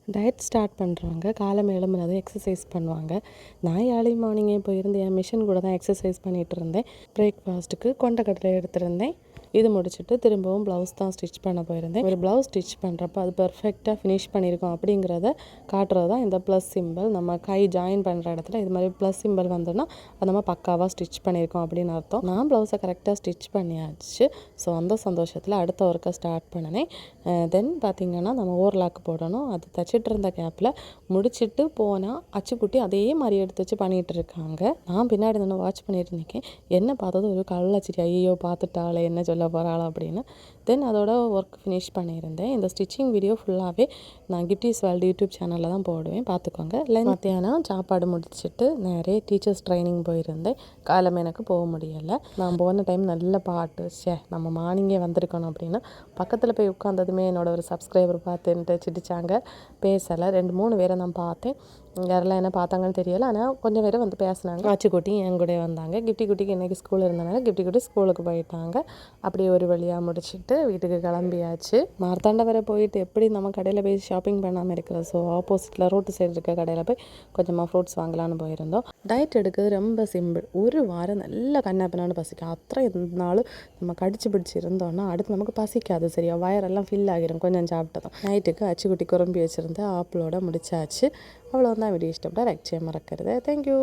Diet start பண்ணுறவங்க காலம் எழும்புனதும் exercise பண்ணுவாங்க. நான் ஏர்லி மார்னிங்கே போயிருந்து என் மிஷின் கூட தான் எக்ஸசைஸ் பண்ணிகிட்டு இருந்தேன். பிரேக்ஃபாஸ்ட்டுக்கு கொண்டக்கடலை எடுத்திருந்தேன். இது முடிச்சுட்டு திரும்பவும் ப்ளவுஸ் தான் ஸ்டிச் பண்ண போயிருந்தேன். ஒரு ப்ளவுஸ் ஸ்டிச் பண்ணுறப்ப அது பெர்ஃபெக்டாக ஃபினிஷ் பண்ணியிருக்கோம் அப்படிங்கிறத காட்டுறது தான் இந்த ப்ளஸ் சிம்பிள். நம்ம கை ஜாயின் பண்ணுற இடத்துல இது மாதிரி ப்ளஸ் சிம்பிள் வந்தோன்னா அது நம்ம பக்காவாக ஸ்டிச் பண்ணியிருக்கோம் அப்படின்னு அர்த்தம். நான் ப்ளவுஸை கரெக்டாக ஸ்டிச் பண்ணியாச்சு. ஸோ அந்த சந்தோஷத்தில் அடுத்த ஒர்க்கை ஸ்டார்ட் பண்ணினேன். தென் பார்த்திங்கன்னா நம்ம ஓவர்லாக் போடணும். அது தச்சிட்டு இருந்த கேப்பில் முடிச்சுட்டு போனால் அச்சுக்குட்டி அதே மாதிரி எடுத்து வச்சு பண்ணிகிட்டு இருக்காங்க. நான் பின்னாடி நின்று வாட்ச் பண்ணிட்டு இருக்கேன். என்ன பார்த்தது ஒரு கள்ளச்சிரி, ஐயோ பார்த்துட்டாலே என்ன சொல்ல போகிறாளோ அப்படின்னு. தென் அதோட ஒர்க் ஃபினிஷ் பண்ணியிருந்தேன். இந்த ஸ்டிச்சிங் வீடியோ ஃபுல்லாகவே நான் கிஃப்டிஸ் வேர்ல்டு யூடியூப் சேனலில் தான் போடுவேன், பார்த்துக்கோங்க. மத்தியானம் சாப்பாடு முடிச்சுட்டு நிறைய டீச்சர்ஸ் ட்ரைனிங் போயிருந்தேன். காலம் எனக்கு போக முடியலை. நான் போன டைம் நல்ல பாட்டு, நம்ம மார்னிங்கே வந்திருக்கணும் அப்படின்னு பக்கத்தில் போய் உட்காந்ததுமே என்னோட ஒரு சப்ஸ்கிரைபர் பார்த்துன்ட்டு சிரிச்சாங்க. பேசலை. 2-3 பேரை நான் பார்த்தேன். யாரெல்லாம் என்ன பார்த்தாங்கன்னு தெரியலை. ஆனால் கொஞ்சம் பேர் வந்து பேசினாங்க. ஆச்சிக்குட்டி என் கூட வந்தாங்க. கிஃப்டி குட்டிக்கு இன்றைக்கி ஸ்கூல் இருந்தனால கிஃப்டி குட்டி ஸ்கூலுக்கு போயிட்டாங்க. அப்படியே ஒரு வழியாக முடிச்சுட்டு வீட்டுக்கு கிளம்பியாச்சு. மார்த்தாண்ட வரை போயிட்டு எப்படி நம்ம கடையில் போய் ஷாப்பிங் பண்ணாமல் இருக்கிறது. ஸோ ஆப்போசிட்டில் ரோட்டு சைடு இருக்க கடையில் போய் கொஞ்சமாக ஃப்ரூட்ஸ் வாங்கலான்னு போயிருந்தோம். டயட் எடுக்கிறது ரொம்ப சிம்பிள். ஒரு வாரம் நல்லா கண்ணாப்பினான்னு பசிக்கும். அத்தனை இருந்தாலும் நம்ம கடிச்சு பிடிச்சி இருந்தோம்னா அடுத்து நமக்கு பசிக்காது. சரியா வயரெல்லாம் ஃபில் ஆகிரும் கொஞ்சம் சாப்பிட்டதும். நைட்டுக்கு அச்சுக்குட்டி குழம்பி வச்சுருந்து ஆப்பிளோட முடிச்சாச்சு. அவ்வளோதான். வீடியோ இஷ்டப்பட்டால் லைக் செய்ய மறக்கிறது. தேங்க்யூ.